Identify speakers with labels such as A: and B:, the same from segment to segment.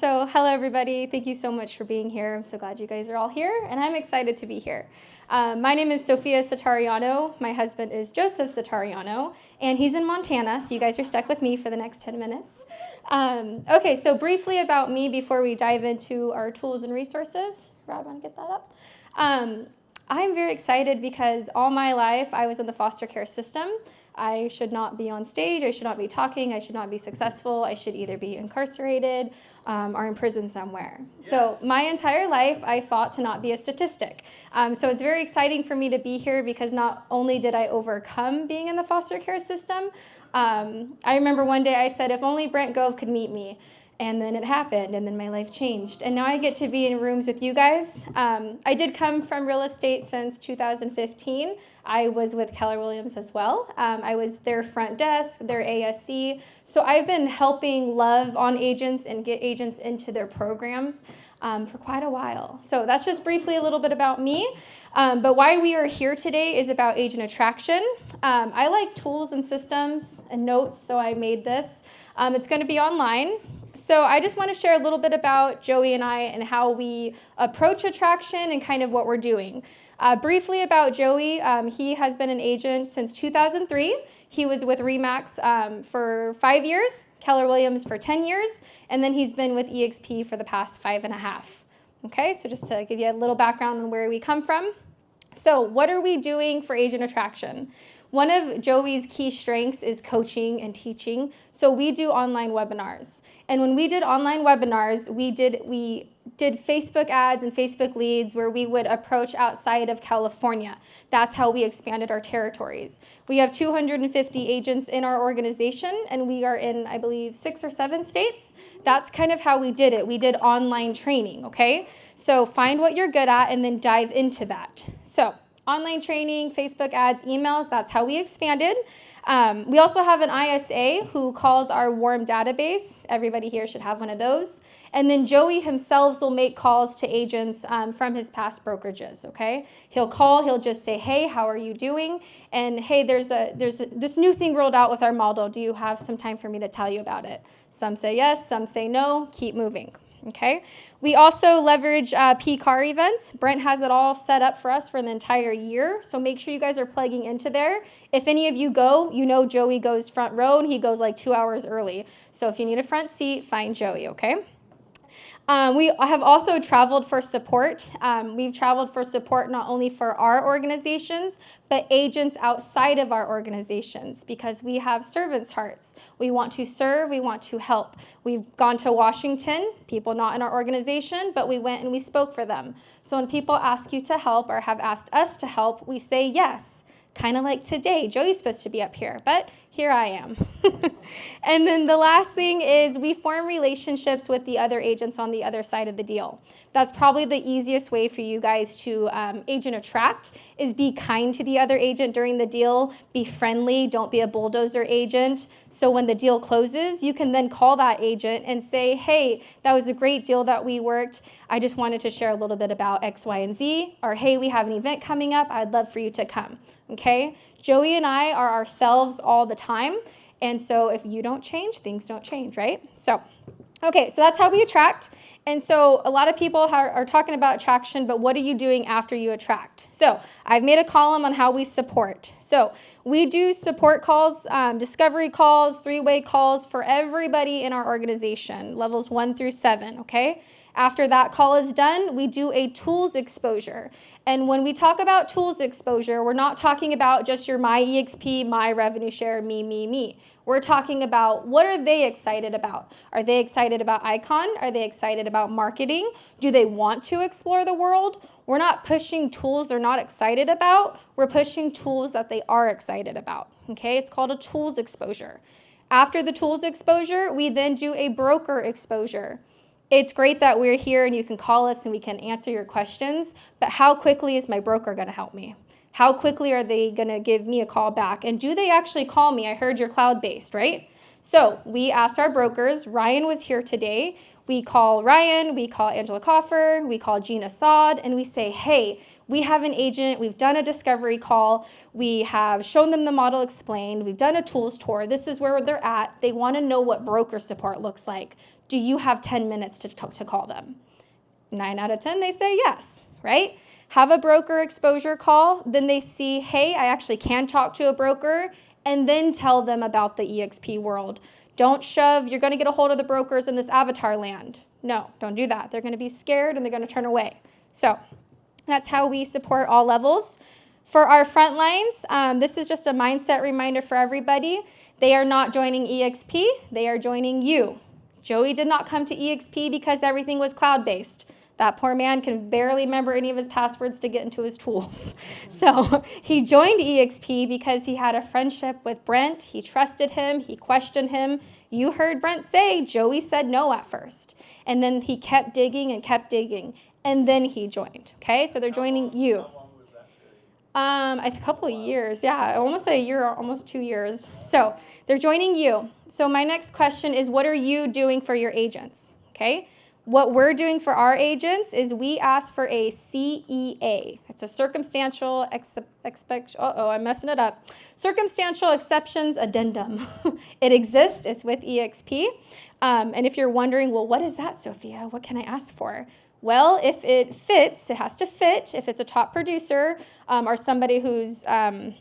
A: So hello everybody, thank you so much for being here. I'm so glad you guys are all here and I'm excited to be here. My name is Sophia Satariano, my husband is Joseph Satariano, and he's in Montana, so you guys are stuck with me for the next 10 minutes. Okay, so briefly about me before we dive into our tools and resources. Rob, want to get that up? I'm very excited because all my life I was in the foster care system. I should not be on stage, I should not be talking, I should not be successful, I should either be incarcerated or in prison somewhere. Yes. So my entire life I fought to not be a statistic. So it's very exciting for me to be here because not only did I overcome being in the foster care system, I remember one day I said, if only Brent Gove could meet me. And then it happened, and then my life changed. And now I get to be in rooms with you guys. I did come from real estate since 2015. I was with Keller Williams as well. I was their front desk, their ASC. So I've been helping love on agents and get agents into their programs for quite a while. So that's just briefly a little bit about me. But why we are here today is about agent attraction. I like tools and systems and notes, so I made this. It's going to be online. So I just want to share a little bit about Joey and I and how we approach attraction and kind of what we're doing. Briefly about Joey, he has been an agent since 2003. He was with RE/MAX for 5 years, Keller Williams for 10 years, and then he's been with EXP for the past 5.5. Okay, so just to give you a little background on where we come from. So what are we doing for agent attraction? One of Joey's key strengths is coaching and teaching. So we do online webinars. And when we did online webinars, we did Facebook ads and Facebook leads where we would approach outside of California. That's how we expanded our territories. We have 250 agents in our organization, and we are in, I believe, 6 or 7 states. That's kind of how we did it. We did online training, okay? So find what you're good at and then dive into that. So online training, Facebook ads, emails, that's how we expanded. We also have an ISA who calls our warm database. Everybody here should have one of those. And then Joey himself will make calls to agents from his past brokerages, okay? He'll call, he'll just say, hey, how are you doing? And hey, there's this new thing rolled out with our model. Do you have some time for me to tell you about it? Some say yes, some say no, keep moving. Okay. We also leverage P-CAR events. Brent has it all set up for us for an entire year. So make sure you guys are plugging into there. If any of you go, you know Joey goes front row and he goes like 2 hours early. So if you need a front seat, find Joey, okay? We have also traveled for support. We've traveled for support not only for our organizations, but agents outside of our organizations because we have servants' hearts. We want to serve, we want to help. We've gone to Washington, people not in our organization, but we went and we spoke for them. So when people ask you to help or have asked us to help, we say yes. Kind of like today, Joey's supposed to be up here, but here I am. And then the last thing is we form relationships with the other agents on the other side of the deal. That's probably the easiest way for you guys to agent attract is be kind to the other agent during the deal, be friendly, don't be a bulldozer agent. So when the deal closes, you can then call that agent and say, hey, that was a great deal that we worked. I just wanted to share a little bit about X, Y, and Z. Or hey, we have an event coming up. I'd love for you to come. Okay? Joey and I are ourselves all the time. And so if you don't change, things don't change, right? So, okay, so that's how we attract. And so a lot of people are talking about attraction, but what are you doing after you attract? So I've made a column on how we support. So we do support calls, discovery calls, 3-way calls for everybody in our organization, levels 1 through 7, okay? After that call is done, we do a tools exposure. And when we talk about tools exposure, we're not talking about just your my EXP, my revenue share, me. We're talking about what are they excited about? Are they excited about Icon? Are they excited about marketing? Do they want to explore the world? We're not pushing tools they're not excited about. We're pushing tools that they are excited about. Okay, it's called a tools exposure. After the tools exposure, we then do a broker exposure. It's great that we're here and you can call us and we can answer your questions, but how quickly is my broker going to help me? How quickly are they going to give me a call back? And do they actually call me? I heard you're cloud-based, right? So we asked our brokers. Ryan was here today. We call Ryan, we call Angela Coffer, we call Gina Sod, and we say, hey, we have an agent. We've done a discovery call. We have shown them the model explained. We've done a tools tour. This is where they're at. They want to know what broker support looks like. Do you have 10 minutes to call them? 9 out of 10, they say yes, right? Have a broker exposure call. Then they see, hey, I actually can talk to a broker, and then tell them about the EXP world. Don't shove, you're going to get a hold of the brokers in this avatar land. No, don't do that. They're going to be scared and they're going to turn away. So that's how we support all levels. For our front lines, this is just a mindset reminder for everybody. They are not joining EXP. They are joining you. Joey did not come to EXP because everything was cloud-based. That poor man can barely remember any of his passwords to get into his tools. So he joined EXP because he had a friendship with Brent. He trusted him. He questioned him. You heard Brent say Joey said no at first. And then he kept digging and kept digging. And then he joined. Okay, so they're joining you.
B: How long was that period?
A: A couple of years. Yeah, almost a year, almost 2 years. So they're joining you. So my next question is, what are you doing for your agents? Okay. What we're doing for our agents is we ask for a CEA. It's a circumstantial I'm messing it up. Circumstantial exceptions addendum. It exists. It's with EXP. And if you're wondering, well, what is that, Sophia? What can I ask for? Well, if it fits, it has to fit. If it's a top producer or somebody who's in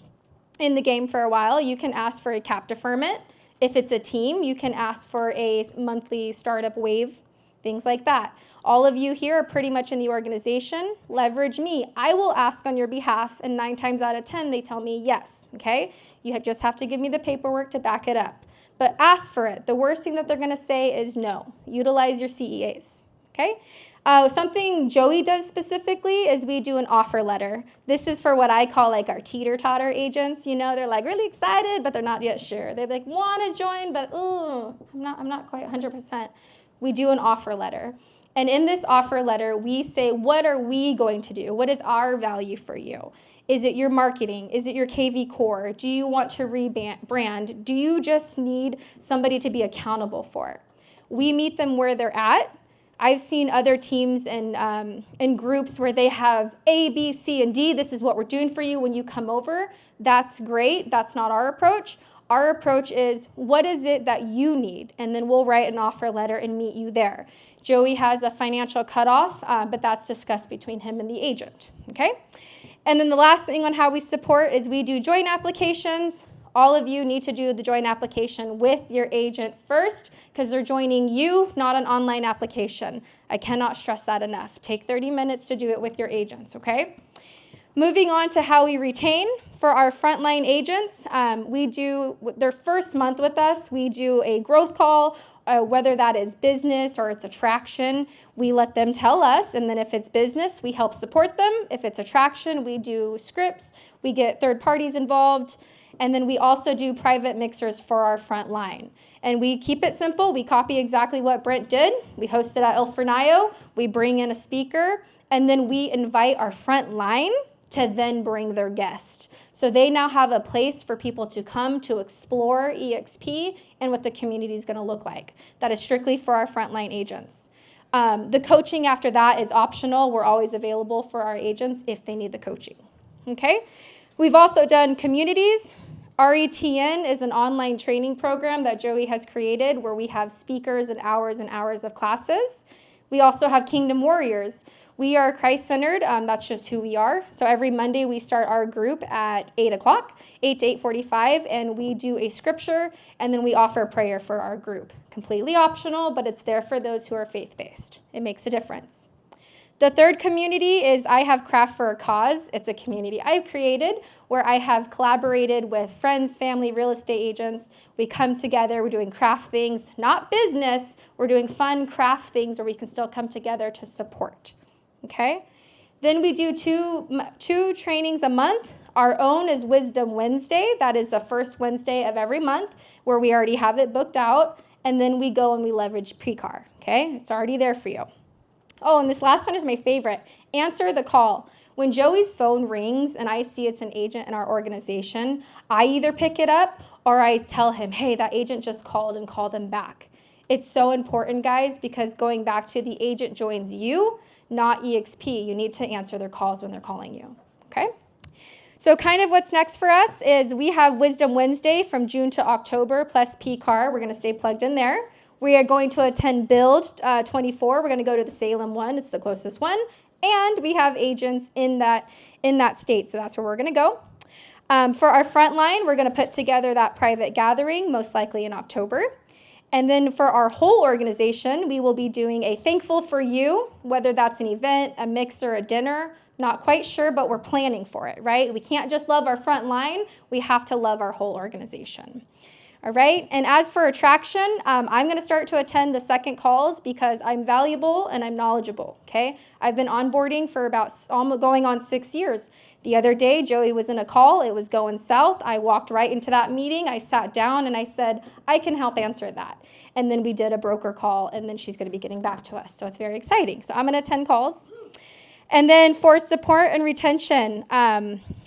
A: the game for a while, you can ask for a cap deferment. If it's a team, you can ask for a monthly startup waive. Things like that. All of you here are pretty much in the organization. Leverage me. I will ask on your behalf, and 9 times out of 10, they tell me yes, okay? You just have to give me the paperwork to back it up. But ask for it. The worst thing that they're going to say is no. Utilize your CEAs, okay? Something Joey does specifically is we do an offer letter. This is for what I call like our teeter-totter agents. You know, they're like really excited, but they're not yet sure. They like want to join, but I'm not quite 100%. We do an offer letter. And in this offer letter, we say, what are we going to do? What is our value for you? Is it your marketing? Is it your KV core? Do you want to rebrand? Do you just need somebody to be accountable for it? We meet them where they're at. I've seen other teams in groups where they have A, B, C, and D. This is what we're doing for you when you come over. That's great. That's not our approach. Our approach is, what is it that you need? And then we'll write an offer letter and meet you there. Joey has a financial cutoff, but that's discussed between him and the agent, okay? And then the last thing on how we support is we do joint applications. All of you need to do the joint application with your agent first because they're joining you, not an online application. I cannot stress that enough. Take 30 minutes to do it with your agents, okay? Moving on to how we retain. For our frontline agents, we do their first month with us, we do a growth call, whether that is business or it's attraction. We let them tell us, and then if it's business, we help support them. If it's attraction, we do scripts, we get third parties involved, and then we also do private mixers for our front line. And we keep it simple. We copy exactly what Brent did. We host it at El Fornayo. We bring in a speaker, and then we invite our front line to then bring their guest. So they now have a place for people to come to explore EXP and what the community is going to look like. That is strictly for our frontline agents. The coaching after that is optional. We're always available for our agents if they need the coaching. Okay? We've also done communities. RETN is an online training program that Joey has created where we have speakers and hours of classes. We also have Kingdom Warriors. We are Christ-centered. That's just who we are. So every Monday we start our group at 8 o'clock, 8 to 8:45, and we do a scripture, and then we offer prayer for our group. Completely optional, but it's there for those who are faith-based. It makes a difference. The third community is I Have Craft for a Cause. It's a community I've created where I have collaborated with friends, family, real estate agents. We come together, we're doing craft things, not business. We're doing fun craft things where we can still come together to support. Okay? Then we do two trainings a month. Our own is Wisdom Wednesday. That is the first Wednesday of every month where we already have it booked out. And then we go and we leverage pre-car. Okay? It's already there for you. Oh, and this last one is my favorite. Answer the call. When Joey's phone rings and I see it's an agent in our organization, I either pick it up or I tell him, hey, that agent just called, and call them back. It's so important, guys, because going back to the agent joins you, not EXP. You need to answer their calls when they're calling you, okay? So kind of what's next for us is we have Wisdom Wednesday from June to October plus PCAR. We're going to stay plugged in there. We are going to attend Build 24. We're going to go to the Salem one. It's the closest one. And we have agents in that state, so that's where we're going to go. For our front line, we're going to put together that private gathering, most likely in October. And then for our whole organization, we will be doing a Thankful for You, whether that's an event, a mix, or a dinner. Not quite sure, but we're planning for it, right? We can't just love our front line. We have to love our whole organization. All right? And as for attraction, I'm going to start to attend the second calls because I'm valuable and I'm knowledgeable, okay? I've been onboarding for about almost going on 6 years. The other day, Joey was in a call. It was going south. I walked right into that meeting. I sat down and I said, I can help answer that. And then we did a broker call, and then she's going to be getting back to us. So it's very exciting. So I'm going to attend calls. And then for support and retention,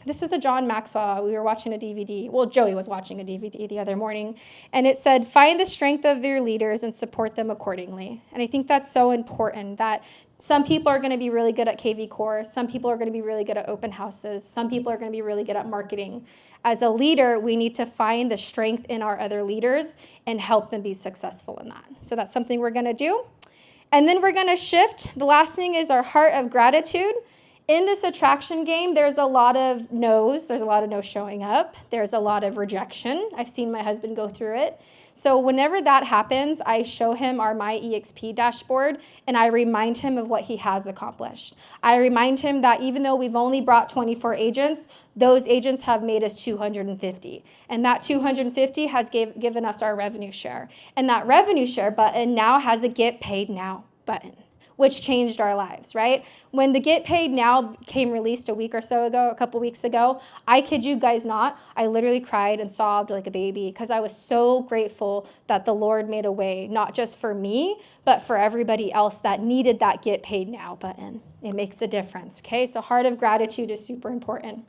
A: this is a John Maxwell. We were watching a DVD. Well, Joey was watching a DVD the other morning. And it said, find the strength of your leaders and support them accordingly. And I think that's so important that some people are going to be really good at KV Core. Some people are going to be really good at open houses. Some people are going to be really good at marketing. As a leader, we need to find the strength in our other leaders and help them be successful in that. So that's something we're going to do. And then we're going to shift. The last thing is our heart of gratitude. In this attraction game, there's a lot of no's. There's a lot of no showing up. There's a lot of rejection. I've seen my husband go through it. So whenever that happens, I show him our My EXP dashboard, and I remind him of what he has accomplished. I remind him that even though we've only brought 24 agents, those agents have made us 250. And that 250 has given us our revenue share. And that revenue share button now has a Get Paid Now button, which changed our lives, right? When the Get Paid Now came released a couple weeks ago, I kid you guys not, I literally cried and sobbed like a baby because I was so grateful that the Lord made a way, not just for me, but for everybody else that needed that Get Paid Now button. It makes a difference, okay? So heart of gratitude is super important.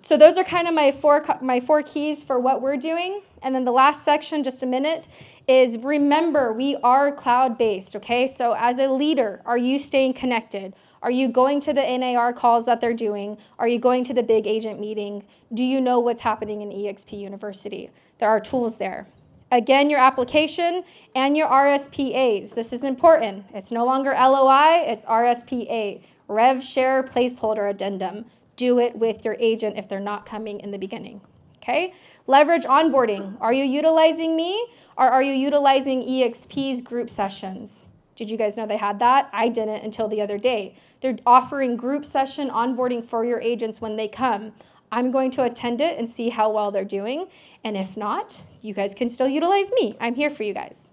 A: So those are kind of my four keys for what we're doing. And then the last section, just a minute, is remember we are cloud-based, okay? So as a leader, are you staying connected? Are you going to the NAR calls that they're doing? Are you going to the big agent meeting? Do you know what's happening in EXP University? There are tools there. Again, your application and your RSPAs. This is important. It's no longer LOI, it's RSPA, Rev Share Placeholder Addendum. Do it with your agent if they're not coming in the beginning, okay? Leverage onboarding. Are you utilizing me or are you utilizing EXP's group sessions? Did you guys know they had that? I didn't until the other day. They're offering group session onboarding for your agents when they come. I'm going to attend it and see how well they're doing. And if not, you guys can still utilize me. I'm here for you guys.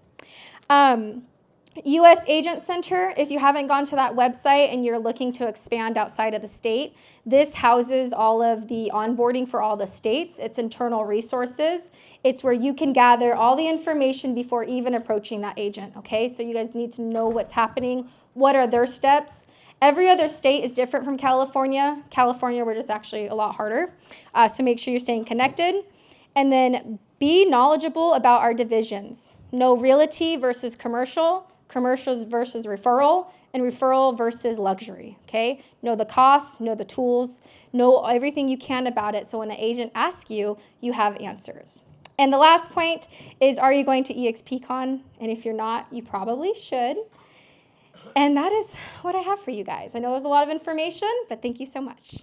A: U.S. Agent Center, if you haven't gone to that website and you're looking to expand outside of the state, this houses all of the onboarding for all the states. It's internal resources. It's where you can gather all the information before even approaching that agent, okay? So you guys need to know what's happening. What are their steps? Every other state is different from California. California, we're just actually a lot harder. So make sure you're staying connected. And then be knowledgeable about our divisions. Know realty versus commercial, commercials versus referral, and referral versus luxury, okay? Know the costs, know the tools, know everything you can about it so when an agent asks you, you have answers. And the last point is, are you going to EXPCon? And if you're not, you probably should. And that is what I have for you guys. I know there's a lot of information, but thank you so much.